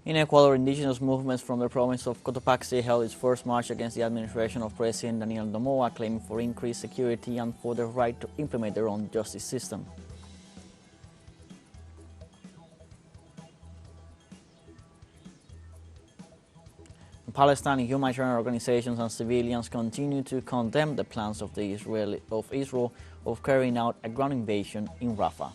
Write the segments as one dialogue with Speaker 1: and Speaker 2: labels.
Speaker 1: In Ecuador, indigenous movements from the province of Cotopaxi held its first march against the administration of President Daniel Noboa, claiming for increased security and for the right to implement their own justice system. In Palestine, humanitarian organizations and civilians continue to condemn the plans of Israel of carrying out a ground invasion in Rafah.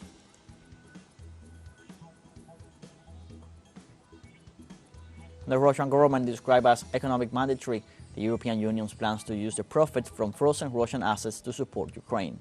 Speaker 1: The Russian government described as economic mandatory the European Union's plans to use the profits from frozen Russian assets to support Ukraine.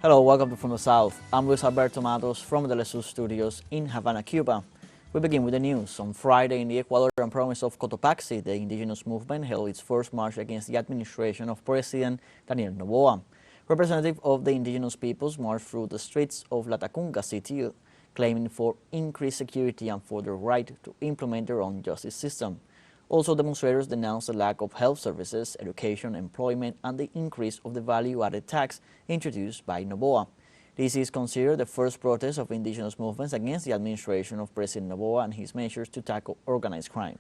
Speaker 1: Hello, welcome From the South. I'm Luis Alberto Matos from the teleSUR studios in Havana, Cuba. We begin with the news. On Friday, in the Ecuadorian province of Cotopaxi, the Indigenous movement held its first march against the administration of President Daniel Noboa. Representatives of the indigenous peoples marched through the streets of Latacunga city, claiming for increased security and for the right to implement their own justice system. Also, demonstrators denounced the lack of health services, education, employment, and the increase of the value-added tax introduced by Noboa. This is considered the first protest of indigenous movements against the administration of President Noboa and his measures to tackle organized crime.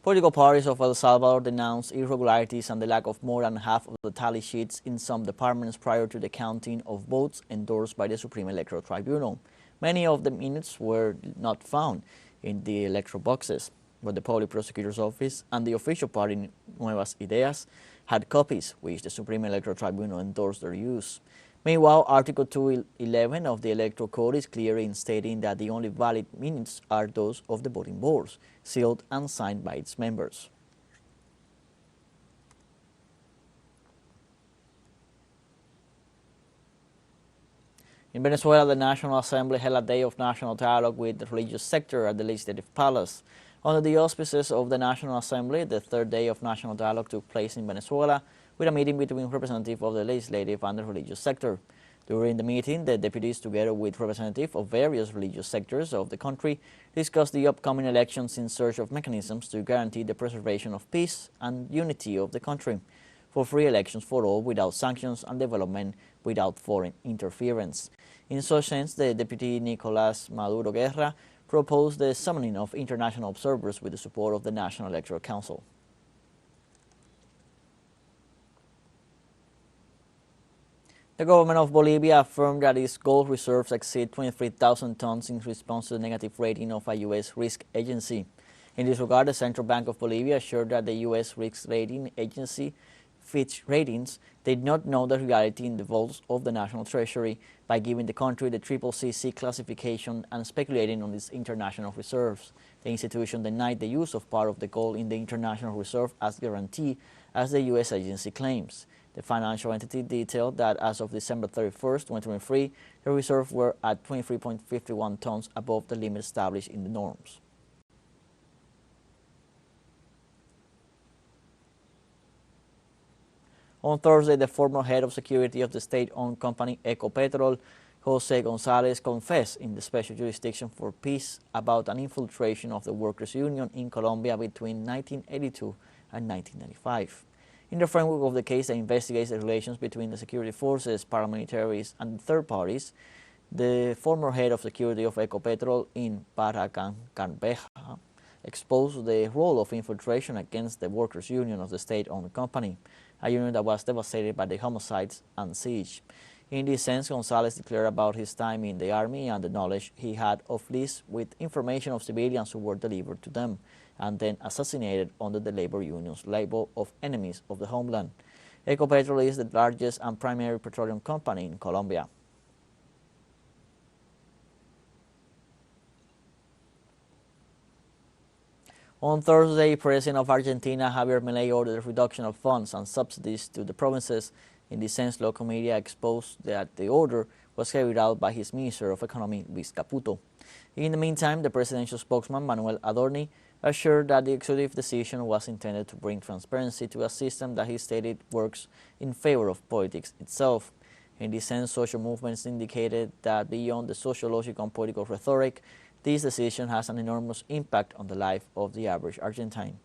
Speaker 1: Political parties of El Salvador denounced irregularities and the lack of more than half of the tally sheets in some departments prior to the counting of votes endorsed by the Supreme Electoral Tribunal. Many of the minutes were not found in the electoral boxes, but the Public Prosecutor's Office and the official party Nuevas Ideas had copies, which the Supreme Electoral Tribunal endorsed their use. Meanwhile, Article 211 of the Electoral Code is clear in stating that the only valid minutes are those of the voting boards, sealed and signed by its members. In Venezuela, the National Assembly held a day of national dialogue with the religious sector at the Legislative Palace. Under the auspices of the National Assembly, the third day of national dialogue took place in Venezuela, with a meeting between representatives of the legislative and the religious sector. During the meeting, the deputies, together with representatives of various religious sectors of the country, discussed the upcoming elections in search of mechanisms to guarantee the preservation of peace and unity of the country, for free elections for all without sanctions and development without foreign interference. In such sense, the deputy Nicolás Maduro Guerra proposed the summoning of international observers with the support of the National Electoral Council. The government of Bolivia affirmed that its gold reserves exceed 23,000 tons in response to the negative rating of a U.S. risk agency. In this regard, the Central Bank of Bolivia assured that the U.S. risk rating agency, Fitch Ratings, did not know the reality in the vaults of the National Treasury by giving the country the CCC classification and speculating on its international reserves. The institution denied the use of part of the gold in the international reserve as guarantee, as the U.S. agency claims. The financial entity detailed that as of December 31, 2023, the reserves were at 23.51 tons above the limit established in the norms. On Thursday, the former head of security of the state-owned company Ecopetrol, Jose Gonzalez, confessed in the Special Jurisdiction for Peace about an infiltration of the workers' union in Colombia between 1982 and 1995. In the framework of the case that investigates the relations between the security forces, paramilitaries, and third parties, the former head of security of Ecopetrol in Barrancabermeja exposed the role of infiltration against the workers' union of the state-owned company, a union that was devastated by the homicides and siege. In this sense, Gonzalez declared about his time in the army and the knowledge he had of lists with information of civilians who were delivered to them and then assassinated under the labor union's label of enemies of the homeland. Ecopetrol is the largest and primary petroleum company in Colombia. On Thursday, President of Argentina, Javier Milei, ordered the reduction of funds and subsidies to the provinces. In this sense, local media exposed that the order was carried out by his Minister of Economy, Luis Caputo. In the meantime, the presidential spokesman, Manuel Adorni, assured that the executive decision was intended to bring transparency to a system that he stated works in favor of politics itself. In this sense, social movements indicated that beyond the sociological and political rhetoric, This decision has an enormous impact on the life of the average Argentine.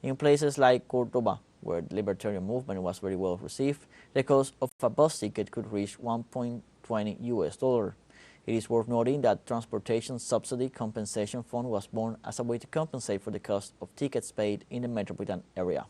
Speaker 1: In places like Cordoba, where the libertarian movement was very well received, the cost of a bus ticket could reach $1.20. It is worth noting that Transportation Subsidy Compensation Fund was born as a way to compensate for the cost of tickets paid in the metropolitan area.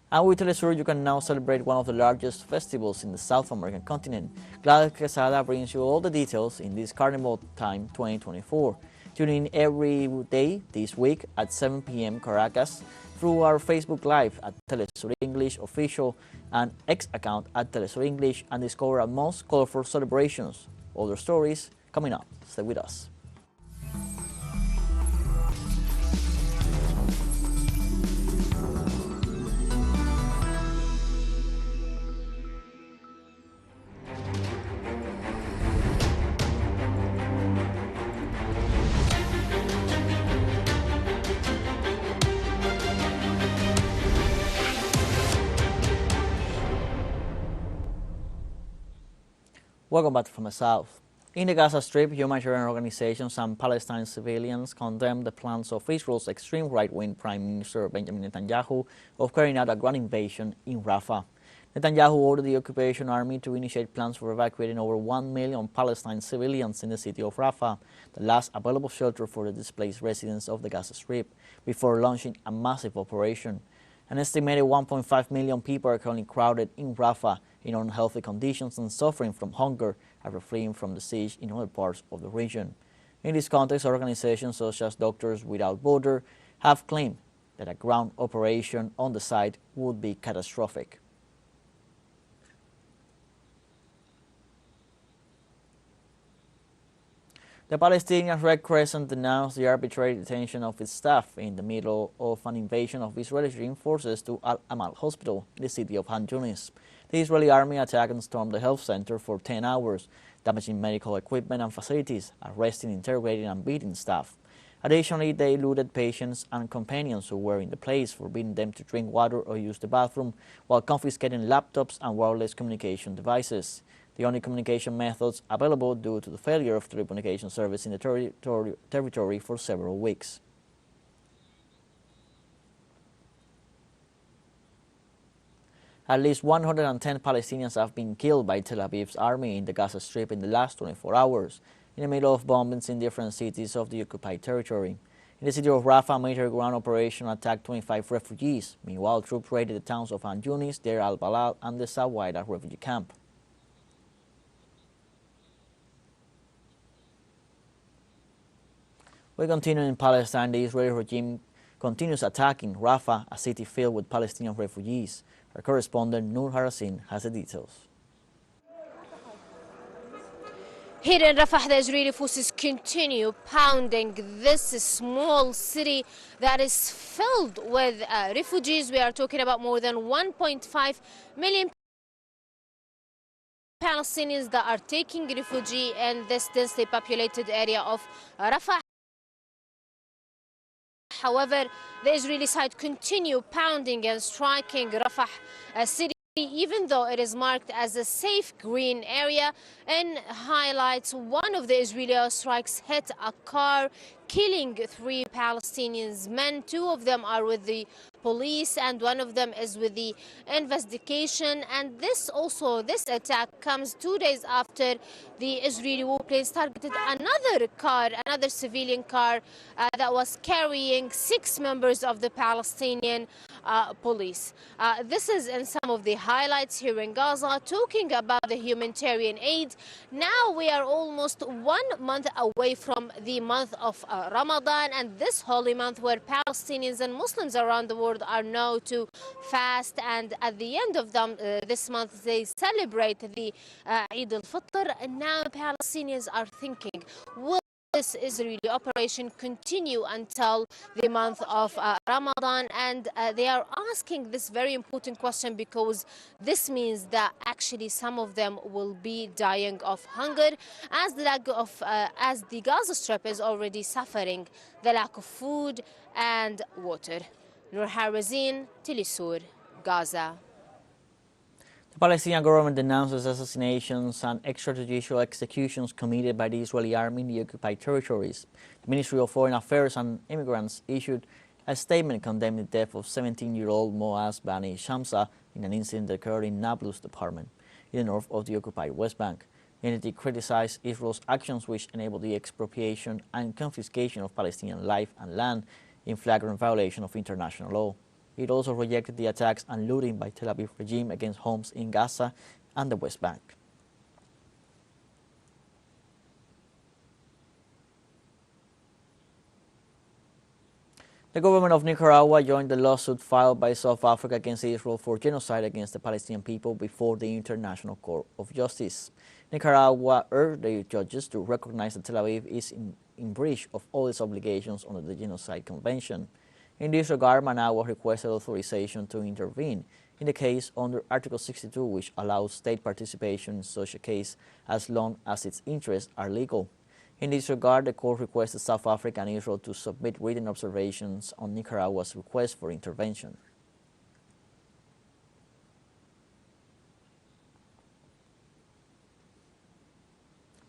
Speaker 1: And with teleSUR, you can now celebrate one of the largest festivals in the South American continent. Gladys Quesada brings you all the details in this Carnival Time 2024. Tune in every day this week at 7 p.m. Caracas through our Facebook Live at teleSUR English Official and X account at teleSUR English and discover our most colorful celebrations. Other stories coming up. Stay with us. Welcome back from the South. In the Gaza Strip, humanitarian organizations and Palestine civilians condemn the plans of Israel's extreme right-wing Prime Minister Benjamin Netanyahu of carrying out a ground invasion in Rafah. Netanyahu ordered the occupation army to initiate plans for evacuating over 1 million Palestine civilians in the city of Rafah, the last available shelter for the displaced residents of the Gaza Strip, before launching a massive operation. An estimated 1.5 million people are currently crowded in Rafah in unhealthy conditions and suffering from hunger after fleeing from the siege in other parts of the region. In this context, organizations such as Doctors Without Borders have claimed that a ground operation on the site would be catastrophic. The Palestinian Red Crescent denounced the arbitrary detention of its staff in the middle of an invasion of Israeli regime forces to Al-Amal Hospital in the city of Khan Yunis. The Israeli army attacked and stormed the health center for 10 hours, damaging medical equipment and facilities, arresting, interrogating, and beating staff. Additionally, they looted patients and companions who were in the place, forbidding them to drink water or use the bathroom, while confiscating laptops and wireless communication devices, the only communication methods available due to the failure of telecommunication service in the territory for several weeks. At least 110 Palestinians have been killed by Tel Aviv's army in the Gaza Strip in the last 24 hours, in the middle of bombings in different cities of the occupied territory. In the city of Rafah, a military ground operation attacked 25 refugees. Meanwhile, troops raided the towns of Khan Yunis, Deir al-Balal, and the Sawaida refugee camp. We continue in Palestine. The Israeli regime continues attacking Rafah, a city filled with Palestinian refugees. Our correspondent Noor Harasin has the details.
Speaker 2: Here in Rafah, the Israeli forces continue pounding this small city that is filled with refugees. We are talking about more than 1.5 million Palestinians that are taking refuge in this densely populated area of Rafah. However, the Israeli side continue pounding and striking Rafah city, even though it is marked as a safe green area, and highlights one of the Israeli strikes hit a car, killing 3 Palestinian men. 2 of them are with the police and 1 of them is with the investigation. And this attack comes 2 days after the Israeli warplanes targeted another car, another civilian car that was carrying 6 members of the Palestinian police. This is in some of the highlights here in Gaza, talking about the humanitarian aid. Now we are almost 1 month away from the month of Ramadan, and this holy month where Palestinians and Muslims around the world are known to fast, and at the end of this month they celebrate the Eid al-Fitr. And now Palestinians are thinking, will this Israeli operation continue until the month of Ramadan? And they are asking this very important question because this means that actually some of them will be dying of hunger, as the Gaza Strip is already suffering the lack of food and water. Noor Harazin, teleSUR, Gaza.
Speaker 1: The Palestinian government denounces assassinations and extrajudicial executions committed by the Israeli army in the occupied territories. The Ministry of Foreign Affairs and Immigrants issued a statement condemning the death of 17-year-old Moaz Bani Shamsa in an incident that occurred in Nablus department, in the north of the occupied West Bank. The entity criticized Israel's actions, which enable the expropriation and confiscation of Palestinian life and land in flagrant violation of international law. It also rejected the attacks and looting by Tel Aviv regime against homes in Gaza and the West Bank. The government of Nicaragua joined the lawsuit filed by South Africa against Israel for genocide against the Palestinian people before the International Court of Justice. Nicaragua urged the judges to recognize that Tel Aviv is in breach of all its obligations under the Genocide Convention. In this regard, Managua requested authorization to intervene in the case under Article 62, which allows state participation in such a case as long as its interests are legal. In this regard, the court requested South Africa and Israel to submit written observations on Nicaragua's request for intervention.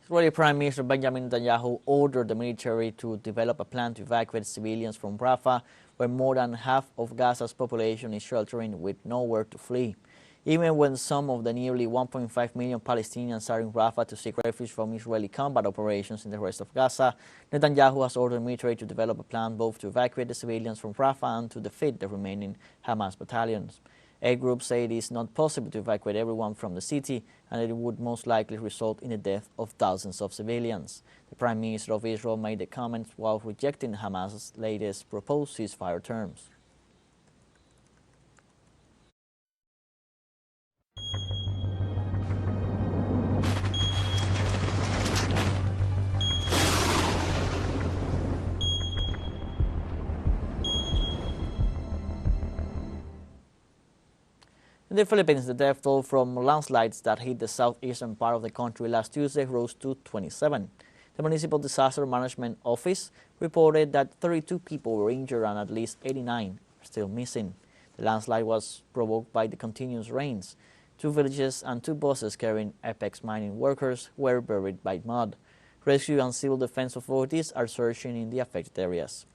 Speaker 1: Israeli Prime Minister Benjamin Netanyahu ordered the military to develop a plan to evacuate civilians from Rafah, where more than half of Gaza's population is sheltering with nowhere to flee. Even when some of the nearly 1.5 million Palestinians are in Rafah to seek refuge from Israeli combat operations in the rest of Gaza, Netanyahu has ordered the military to develop a plan both to evacuate the civilians from Rafah and to defeat the remaining Hamas battalions. Aid groups say it is not possible to evacuate everyone from the city and that it would most likely result in the death of thousands of civilians. The Prime Minister of Israel made the comments while rejecting Hamas's latest proposed ceasefire terms. In the Philippines, the death toll from landslides that hit the southeastern part of the country last Tuesday rose to 27. The Municipal Disaster Management Office reported that 32 people were injured and at least 89 are still missing. The landslide was provoked by the continuous rains. 2 villages and 2 buses carrying apex mining workers were buried by mud. Rescue and civil defense authorities are searching in the affected areas.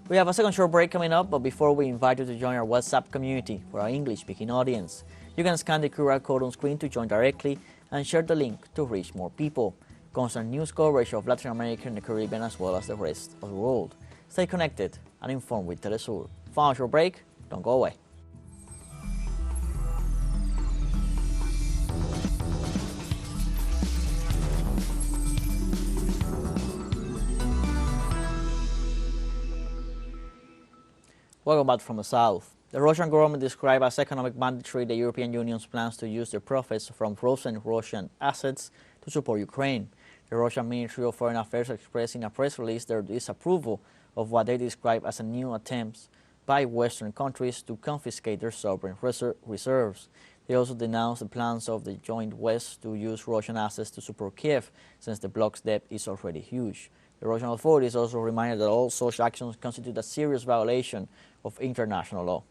Speaker 1: We have a second short break coming up, but before we invite you to join our WhatsApp community for our English-speaking audience. You can scan the QR code on screen to join directly and share the link to reach more people. Constant news coverage of Latin America and the Caribbean as well as the rest of the world. Stay connected and informed with teleSUR. Final short break, don't go away. Welcome back from the south. The Russian government described as economic banditry the European Union's plans to use the profits from frozen Russian assets to support Ukraine. The Russian Ministry of Foreign Affairs expressed in a press release their disapproval of what they describe as a new attempt by Western countries to confiscate their sovereign reserves. They also denounced the plans of the joint West to use Russian assets to support Kiev, since the bloc's debt is already huge. The Russian authorities also reminded that all such actions constitute a serious violation of international law.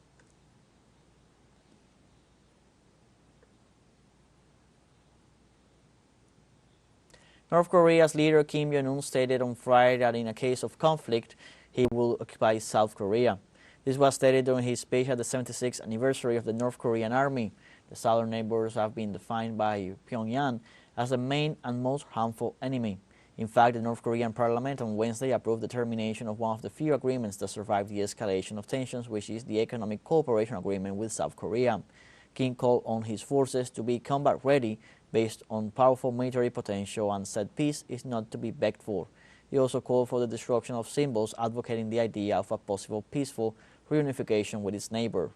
Speaker 1: North Korea's leader Kim Jong-un stated on Friday that in a case of conflict, he will occupy South Korea. This was stated during his speech at the 76th anniversary of the North Korean Army. The southern neighbors have been defined by Pyongyang as the main and most harmful enemy. In fact, the North Korean parliament on Wednesday approved the termination of one of the few agreements that survived the escalation of tensions, which is the Economic Cooperation Agreement with South Korea. Kim called on his forces to be combat ready based on powerful military potential and said peace is not to be begged for. He also called for the destruction of symbols, advocating the idea of a possible peaceful reunification with its neighbor.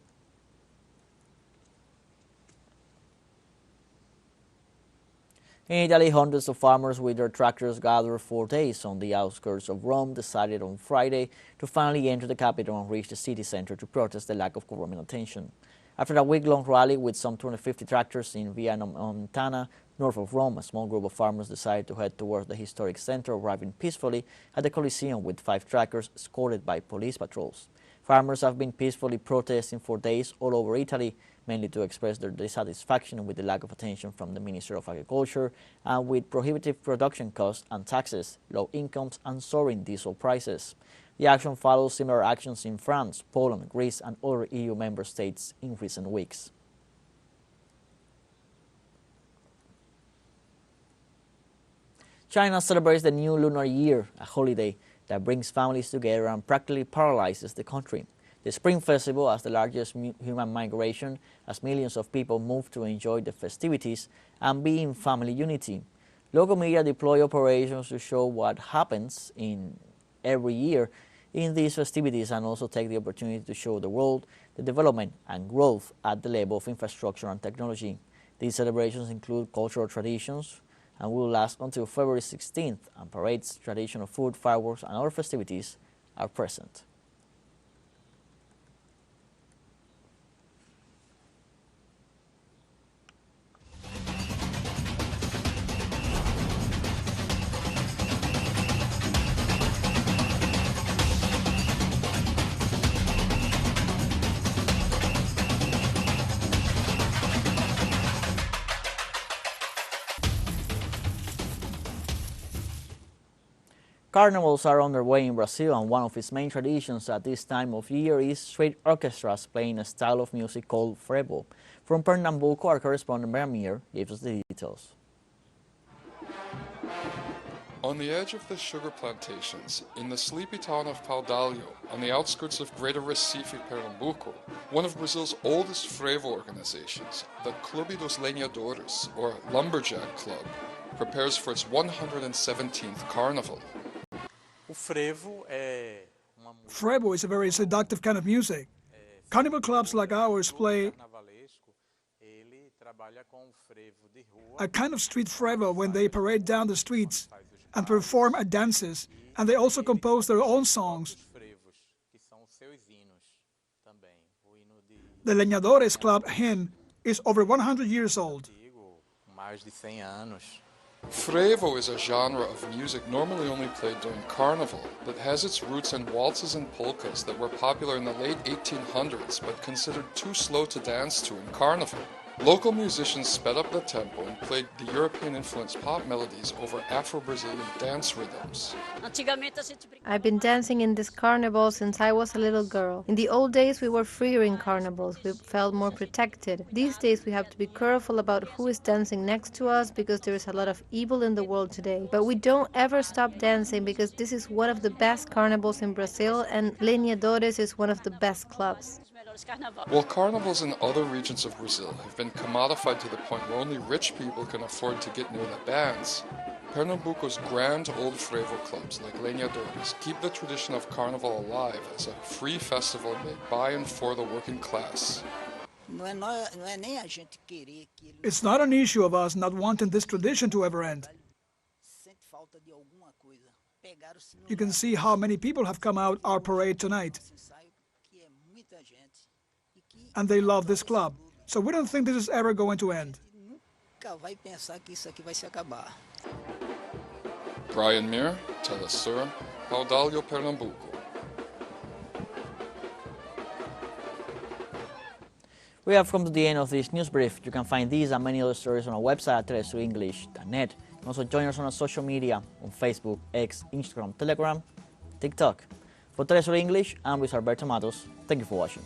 Speaker 1: In Italy, hundreds of farmers with their tractors gathered for days on the outskirts of Rome decided on Friday to finally enter the capital and reach the city center to protest the lack of government attention. After a week-long rally with some 250 tractors in Via Montana, north of Rome, a small group of farmers decided to head towards the historic center, arriving peacefully at the Coliseum with 5 trackers escorted by police patrols. Farmers have been peacefully protesting for days all over Italy, mainly to express their dissatisfaction with the lack of attention from the Minister of Agriculture and with prohibitive production costs and taxes, low incomes and soaring diesel prices. The action follows similar actions in France, Poland, Greece and other EU member states in recent weeks. China celebrates the new lunar year, a holiday that brings families together and practically paralyzes the country. The Spring Festival has the largest human migration as millions of people move to enjoy the festivities and be in family unity. Local media deploy operations to show what happens in every year in these festivities and also take the opportunity to show the world the development and growth at the level of infrastructure and technology. These celebrations include cultural traditions and will last until February 16th, and parades, traditional food, fireworks and other festivities are present. Carnivals are underway in Brazil, and one of its main traditions at this time of year is street orchestras playing a style of music called frevo. From Pernambuco, our correspondent Ramir gives us the details.
Speaker 3: On the edge of the sugar plantations, in the sleepy town of Pau d'Alho, on the outskirts of Greater Recife, Pernambuco, one of Brazil's oldest frevo organizations, the Clube dos Lenhadores, or Lumberjack Club, prepares for its 117th carnival.
Speaker 4: Frevo is a very seductive kind of music. Carnival clubs like ours play a kind of street frevo when they parade down the streets and perform at dances, and they also compose their own songs. The Lenhadores Club hymn is over 100 years old.
Speaker 3: Frevo is a genre of music normally only played during carnival, but has its roots in waltzes and polkas that were popular in the late 1800s but considered too slow to dance to in carnival. Local musicians sped up the tempo and played the European-influenced pop melodies over Afro-Brazilian dance rhythms.
Speaker 5: I've been dancing in this carnival since I was a little girl. In the old days we were freer in carnivals, we felt more protected. These days we have to be careful about who is dancing next to us because there is a lot of evil in the world today. But we don't ever stop dancing because this is one of the best carnivals in Brazil, and Lenhadores is one of the best clubs.
Speaker 3: While carnivals in other regions of Brazil have been commodified to the point where only rich people can afford to get near the bands, Pernambuco's grand old frevo clubs like Lenhadores keep the tradition of carnival alive as a free festival made by and for the working class.
Speaker 4: It's not an issue of us not wanting this tradition to ever end. You can see how many people have come out our parade tonight. And they love this club, so we don't think this is ever going to end.
Speaker 3: Brian Mir, teleSUR, Pau d'Alho, Pernambuco.
Speaker 1: We have come to the end of this news brief. You can find these and many other stories on our website at telesurenglish.net. You can also join us on our social media on Facebook, X, Instagram, Telegram, TikTok. For teleSUR English, I'm Luis Alberto Matos. Thank you for watching.